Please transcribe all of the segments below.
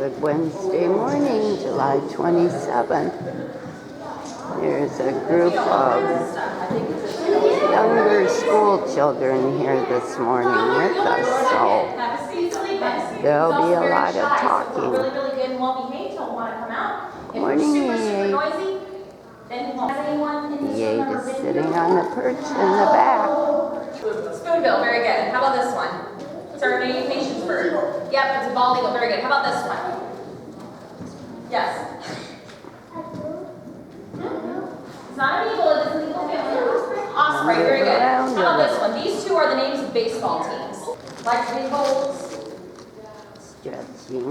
Good Wednesday morning, July 27th. There's a group of younger school children here this morning with us, so there'll be a lot of talking. Morning, Yate is sitting on the perch in the back. Spoonbill, very good. How about this one? Sorry, maybe patience bird. Yep, it's a bald eagle, very good. How about this one? Yes. It's not an eagle, it is an eagle family. Osprey, very good. How about this one? These two are the names of baseball teams. Like big holes. Stretching Go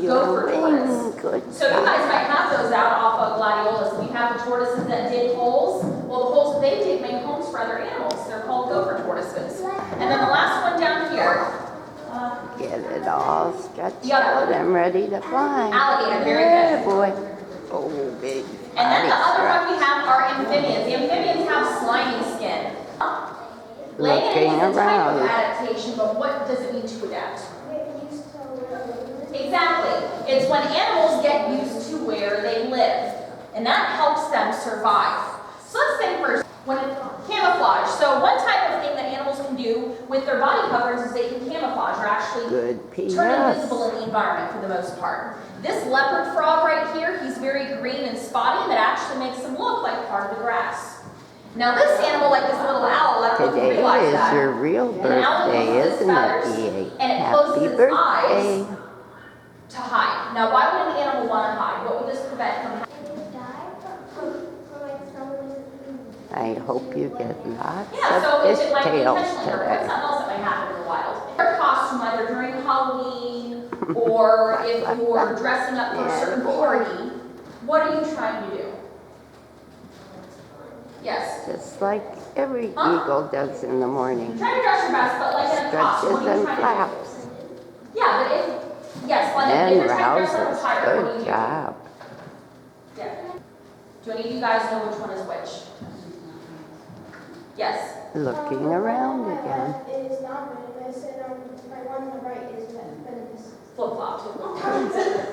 your for wings. tortoise. Good So you guys might have those out off of gladiolas. We have the tortoises that dig holes. Well, the holes that they dig make homes for other animals. They're called gopher tortoises. And then the last one down here. Get it all stretched out and ready to fly. Alligator, very good. good. Boy. Oh, big. And then the other one we have are amphibians. The amphibians have slimy skin. Laying is a type of adaptation, but what does it mean to adapt? Exactly. It's when animals get used to where they live, and that helps them survive. So let's think first, when camouflage. So one type of thing that animals can do with their body coverings is they can camouflage or actually turn invisible in the environment for the most part. This leopard frog right here, he's very green and spotty, and that actually makes him look like part of the grass. Now this animal, like this little owl, I don't know if you realize that. Today is your real birthday, isn't it, D.A.? And it closes its birthday. eyes to hide. Now why would an animal want to hide? What would this prevent from happening? I hope you get lots so of if fish it might be tails intentional or today. something else that might happen in the wild. Their costume either during Halloween or if you're dressing up for a certain party, what are you trying to do? Yes. Just like every eagle does in the morning. Try to dress your best, but like in a costume, what are you trying to do? Yeah, but if, yes, like if you're trying to dress up a pirate, what do you do? Good job. Yeah. Do any of you guys know which one is which? Yes. Looking around again. It is not venomous, and my one on the right is venomous. Flip-flop.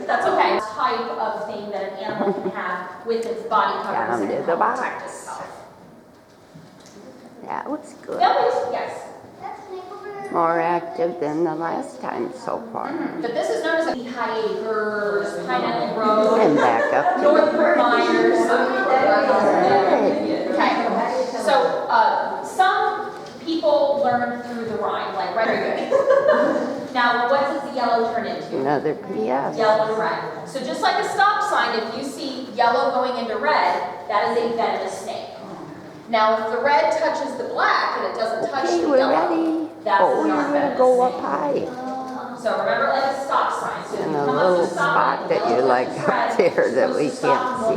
That's okay. Type of thing that an animal can have with its body coverings and help protect itself. That was good. Yes. More active than the last time so far. But this is known as the Hyagers, Pineapple Grove, And back up to Northern Myers. Good. Okay. So some people learn through the rhyme, like very good. Now, what does the yellow turn into? Another PS. Yellow and red. So just like a stop sign, if you see yellow going into red, that is a venomous snake. Now, if the red touches the black and it doesn't touch the we're yellow, ready. that's you're not going to venomous go snake. up high. So remember, like a stop sign. So And a little spot that you like up there that we can't see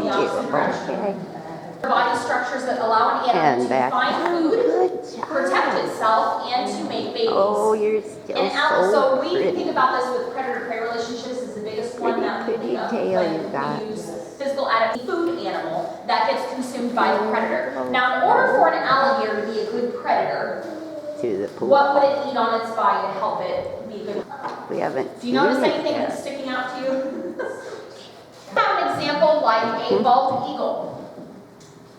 you. Okay. Body structures that allow an animal to find food, protect itself, and to make babies. Oh, you're still So we pretty. think about this with predator-prey relationships is the biggest one that we think of. tail you got. We use physical adaptation food animal that gets consumed by the predator. Now, in order for an alligator to be a good predator, To the pool. what would it eat on its body to help it be a good? We haven't Do you notice anything yet. that's sticking out to you? Have an example like a bald eagle.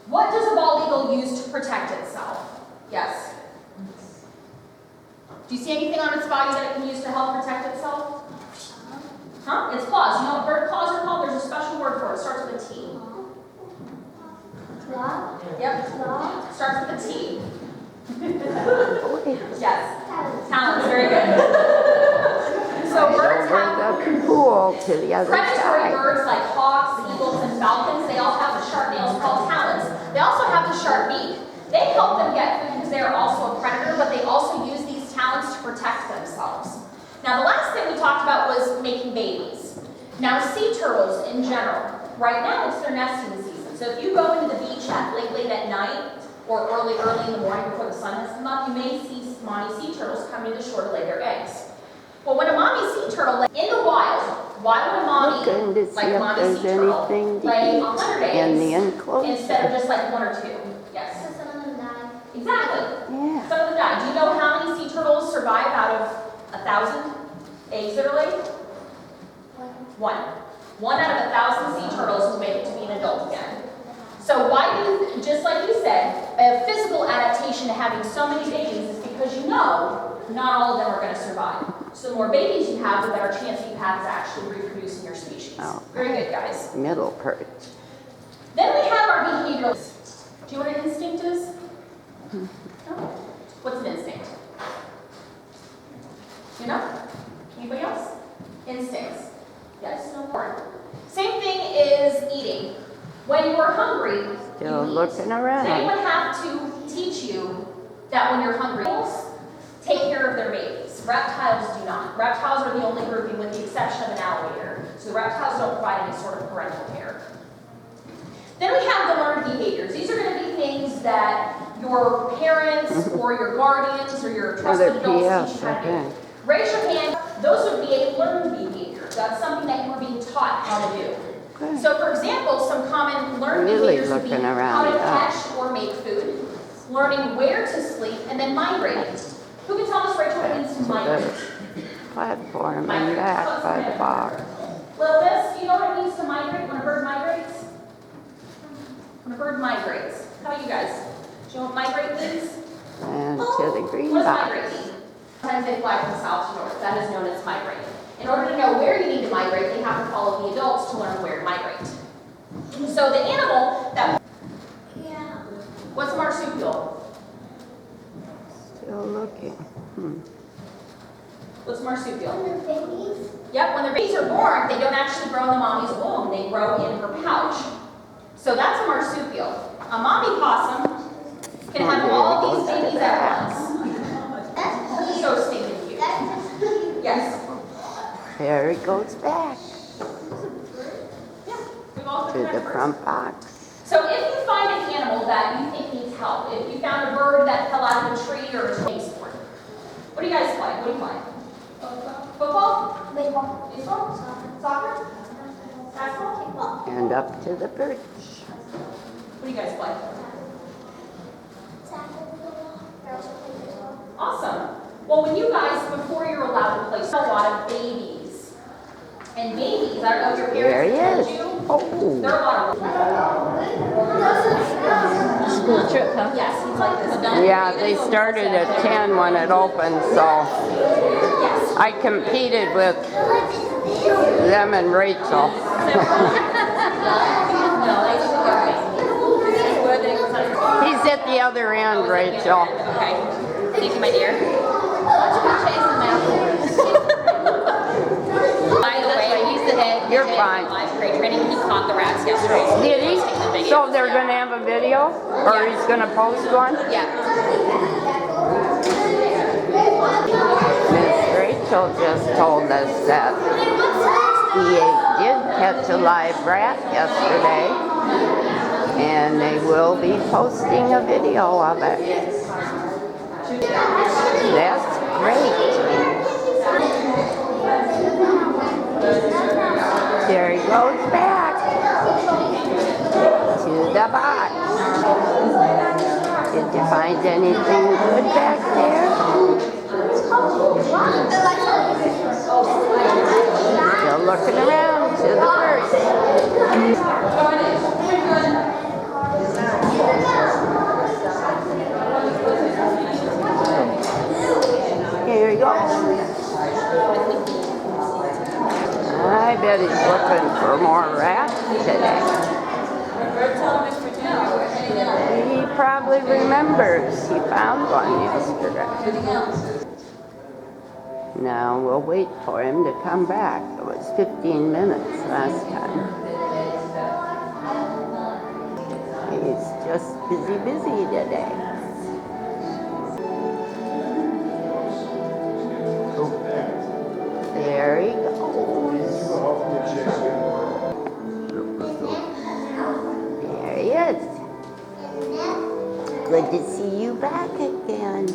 What does a bald eagle use to protect itself? Yes. Do you see anything on its body that it can use to help protect itself? Huh? Its claws. You know what bird claws are called? There's a special word for it. It starts with a T. Claw? Yep. Claw? Starts with a T. Boy, Yes. Talons. Very good. So birds over have the pool to the other predatory side. birds like hawks, eagles, and falcons. They all have the sharp nails called talons. They also have the sharp beak. They help them get food because they are also a predator, but they also use these talons to protect themselves. Now, the last thing we talked about was making babies. Now, sea turtles in general, right now it's their nesting season. So if you go into the beach late at night or early in the morning before the sun has come up, you may see mommy sea turtles coming to shore to lay their eggs. Well, when a mommy sea turtle in the wild, why would a mommy, Looking to see like if mommy there's sea turtle, anything to lay eat 100 in the eggs enclosure. instead of just like 1 or 2? Yes. Some of them die. Exactly. Yeah. Some of them die. Do you know how many sea turtles survive out of 1,000 eggs that are laid? 1 One. One out of 1,000 sea turtles will make it to be an adult again. So why do, just like you said, a physical adaptation to having so many babies is because you know not all of them are going to survive. So the more babies you have, the better chance you have to actually reproducing your species. Oh. Very good, guys. Middle perch. Then we have our behavioral. Do you know what an instinct is? No? What's an instinct? You know? Anybody else? Instincts. Yes? No. Same thing is eating. When you are hungry, Still you eat. looking Does around. anyone have to teach you that when you're hungry, take care of their babies? Reptiles do not. Reptiles are the only grouping with the exception of an alligator. So the reptiles don't provide any sort of parental care. Then we have the learned behaviors. These are going to be things that your parents or your guardians or your trusted adults teach you how to do. Raise your hand. Those would be a learned behavior. That's something that you were being taught how to do. So for example, some common learned behaviors would be how to catch or make food, learning where to sleep, and then migrating. Who can tell us, Rachel, what it means to migrate? Platform and back by the box. Little Miss, do you know what it means to migrate when a bird migrates? When a bird migrates. How about you guys? Do you know what migrate means? And to the green What does box. migrate mean? Sometimes they fly from south to north. That is known as migrating. In order to know where you need to migrate, they have to follow the adults to learn where to migrate. So the animal that... What's a marsupial? Still looking. What's a marsupial? Yep, when the babies are born, they don't actually grow in the mommy's womb. They grow in her pouch. So that's a marsupial. A mommy possum can have all these babies at once. So stinking cute. Yes. There it goes back Yeah, we've all to the front box. So if you find an animal that you think needs help, if you found a bird that fell out of a tree or a sport, what do you guys play? What do you play? Football? Baseball? Baseball? Soccer? Basketball? And up to the perch. What do you guys play? Awesome. Well, when you guys, before you're allowed to play, a lot of babies. And babies, I don't know if your There he parents is. told you, Oh. there are a lot of School trip, huh? yes, he's like this. Yeah, they started at 10 when it opened, so Yes. I competed with them and Rachel. He's at the other end, Rachel. Okay. Thank you, my dear. By the way, he's the head. You're fine. Live prey training. He caught the rats yesterday. Did he? So they're going to have a video? Or he's going to post one? Yeah. Miss Rachel just told us that he did catch a live rat yesterday, and they will be posting a video of it. That's great. There he goes back to the box. Did you find anything good back there? Still looking around to the birds. Here we go. I bet he's looking for more rats today. He probably remembers he found one yesterday. Now we'll wait for him to come back. It was 15 minutes last time. He's just busy today. Oh, there he goes. There he is. Good to see you back again.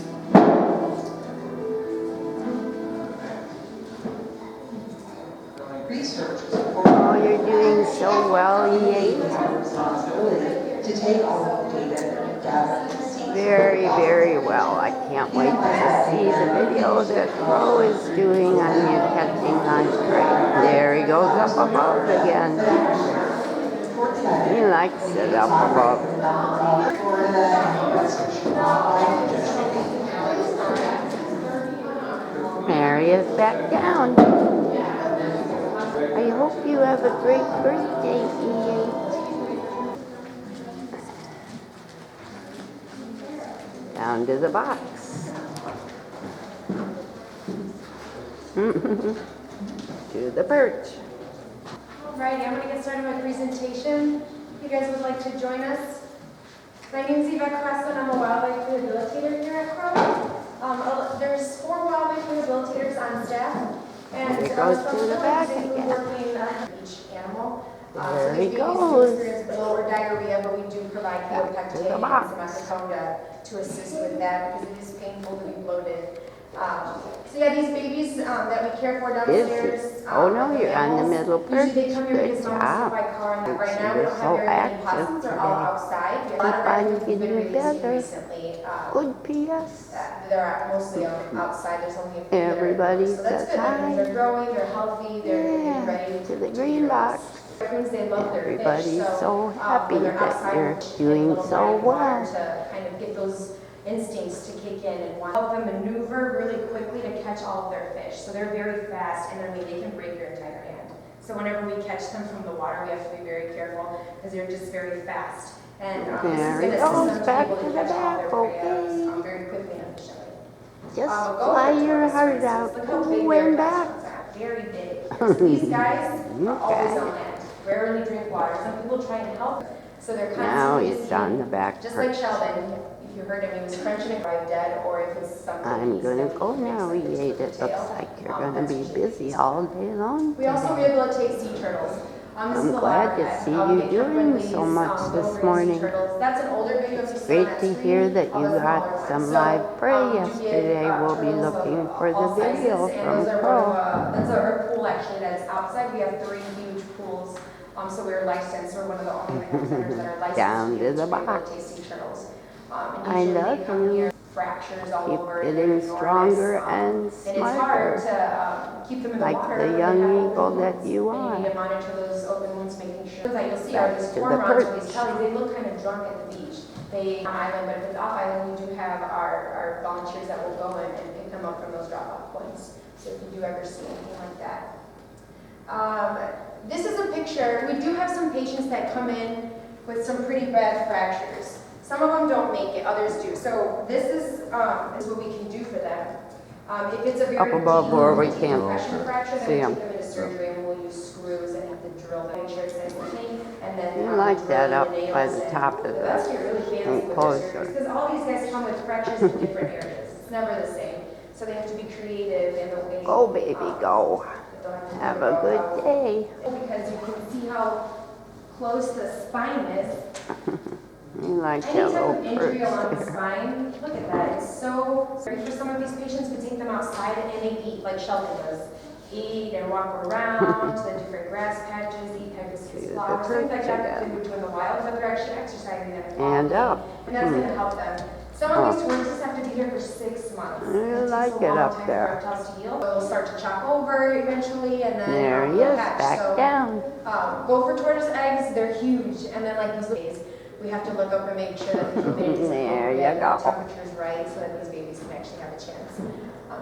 Oh, you're doing so well, he ate. To take all of the data and gather and see very, very well. I can't wait to see the video that Crow is doing on you catching on prey. There he goes up above again. He likes it up above. There he is back down. I hope you have a great birthday, E8. Down to the box. To the perch. Alrighty, I'm going to get started with my presentation. If you guys would like to join us. My name is Eva Crest and I'm a wildlife rehabilitator here at Crow. There's 4 wildlife rehabilitators on staff. And It goes to the back again. working on each animal. There he these babies do goes. experience blow or diarrhea, but we do provide Back to the peptide and box. acetone to assist with that because it is painful to be bloated. So yeah, these babies that we care for downstairs. Oh no, you're on the middle perch. Usually they come here Good because moms job. by car, and right now we You're don't so have very many active possums. They're all today. outside. We have a Keep lot of on active getting babies better. recently. Good PS. They're mostly outside. There's only a few. Everybody so that's says good. That means hi. they're growing. They're healthy. They're getting ready Yeah, to the green box. That means they love their fish. Everybody's so happy when they're that outside, you're they get a doing little so body of water well. to kind of get those instincts to kick in and help them maneuver really quickly to catch all of their fish. So they're very fast, and I mean they can break your entire hand. So whenever we catch them from the water, we have to be very careful because they're just very fast. And There this he is going to goes, assist them back to be to able the to catch all back, their prey okay. very quickly and efficiently. Just Go fly for your tortoise, for heart instance. out. Look how Ooh, big their and back. restaurants are. Very big. These guys are always on land. Rarely drink water. Some people try and help them. So they're Now constantly he's on the back just like perch. Sheldon. If you heard him, he was crunching it by dead, or if it's something. I'm gonna go now, E8. It looks like you're gonna be busy all day long We also today. rehabilitate sea turtles. This is I'm the glad to loggerhead. see They you come when doing these, so much little this green morning. sea turtles. That's an older video of you see on Great that to screen. hear that All you the smaller got ones. some So, live prey you get, yesterday. We'll be turtles of looking for the all video sizes, and from those are Crow. that's our pool actually that's outside. We have 3 huge pools. So we're licensed. We're one of the only rehab centers that are licensed Down to the rehabilitate box. sea turtles. I Usually love they come you. here, fractures all Keep over. getting they're enormous, stronger and and it's hard smarter. to keep them in the Like water. the when they young have open eagle that wounds. you And you need are. to monitor those open wounds, making sure that you'll see Back are these to the cormorants or perch. these kellies. They look kind of drunk at the beach. They on island, but if it's off island, we do have our volunteers that will go in and pick them up from those drop-off points. So if you do ever see anything like that. This is a picture. We do have some patients that come in with some pretty bad fractures. Some of them don't make it, others do. So this is what we can do for them. If it's a very Up above where we deep can't compression fracture, see then we 'em. take them into surgery and we'll use screws and have to drill them, make sure it's nice and clean, and then You like that drill up the by nails the and- top of That's the get really fancy with their enclosure. surgeries because all these guys come with fractures in different areas. It's never the same. So they have to be creative in the way. Go, baby, go. they'll have to Have do it a good all. day. Because you can see how close the spine is. You like Any that type little of injury perch along the there. spine, look at that, it's so, for some of these patients, we take them outside and they eat like Sheldon does. Eat and walk around to the different grass patches, eat hibiscus the flowers, things like perch that that they again. would do in the wild, but they're actually exercising and And walking, up. and that's gonna help them. Some of these Oh. tortoises have to be here for 6 months. You It takes like a it long up time there. for reptiles to heal. They'll start to chop over eventually, and then There he they'll is, hatch. back So, down. Gopher tortoise eggs, they're huge, and then like these little babies, we have to look up and make sure that the humidity is There you appropriate, and go. the temperature is right, so that these babies can actually have a chance.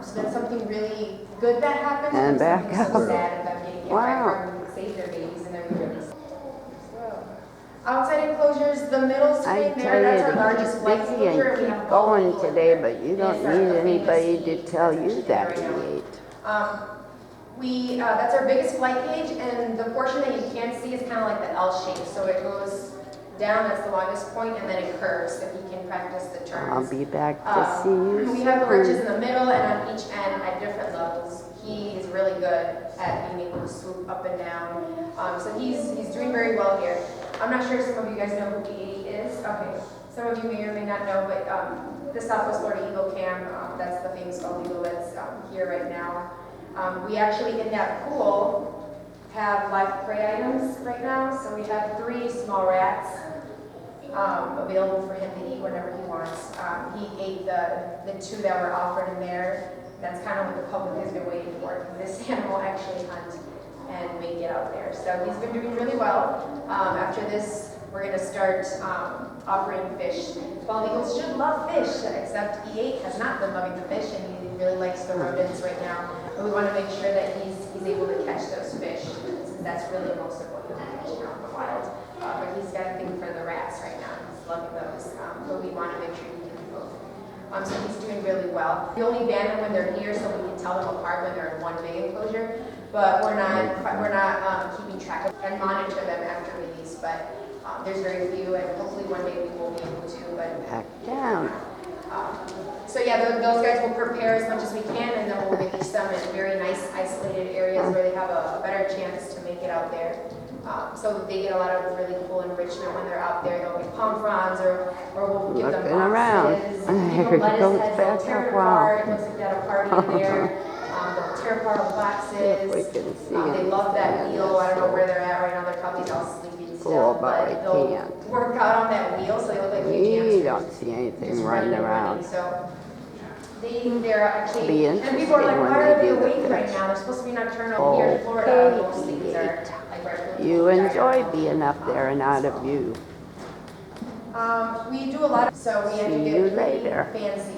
So that's something really good that happens, And something back so up. sad about getting hit by Wow. a car when we save their babies and then we release them. Outside enclosures, the middle I screen tell there, that's our you to largest keep light busy enclosure. and We keep have bald going eagle in today, there. but you And don't it's our need famous anybody to eagle tell that's you in that, right now. E8. That's our biggest flight cage, and the portion that you can't see is kind of like the L shape. So it goes down, that's the longest point, and then it curves, so he can practice the turns. I'll be back to see you We have perches soon. in the middle and on each end at different levels. He is really good at being able to swoop up and down. So he's doing very well here. I'm not sure if some of you guys know who E8 is. Okay, some of you may or may not know, but the Southwest Florida Eagle Cam, that's the famous bald eagle that's here right now. We actually, in that pool, have live prey items right now. So we have 3 small rats. available for him to eat whenever he wants. He ate the 2 that were offered him there. That's kind of what the public has been waiting for. This animal actually hunt and make it out there. So he's been doing really well. After this, we're going to start offering fish. Bald eagles should love fish, except E8 has not been loving the fish, and he really likes the rodents right now. But we want to make sure that he's able to catch those fish, since that's really most of what he'll be catching out in the wild. But he's got a thing for the rats right now. He's loving those. But we want to make sure he can do both. So he's doing really well. We only ban them when they're here, so we can tell them apart when they're in one big enclosure. But we're not keeping track of and monitor them after release. But there's very few, and hopefully one day we will be able to. But Back down. so yeah, those guys will prepare as much as we can, and then we'll release them in very nice isolated areas where they have a better chance to make it out there. So they get a lot of really cool enrichment when they're out there. They'll get palm fronds, or we'll give them Looking around. boxes. There Lettuce he goes heads, back they'll tear up. it Wow. apart. It looks like they had a party in there. They'll tear apart the boxes. If we can see They him. love that wheel. I don't know where they're at right now. They're probably all sleeping still. Oh, but I they'll can't. work out on that wheel, so they look like huge We hamsters. don't see anything Just running running. around. So they're actually, Be and people are like, interesting when why they are they do the awake right fish. now? They're supposed to be nocturnal. Here in Florida, most things are like right. You enjoy being up there and out of view. We do a lot of, so we have to See get you pretty later. fancy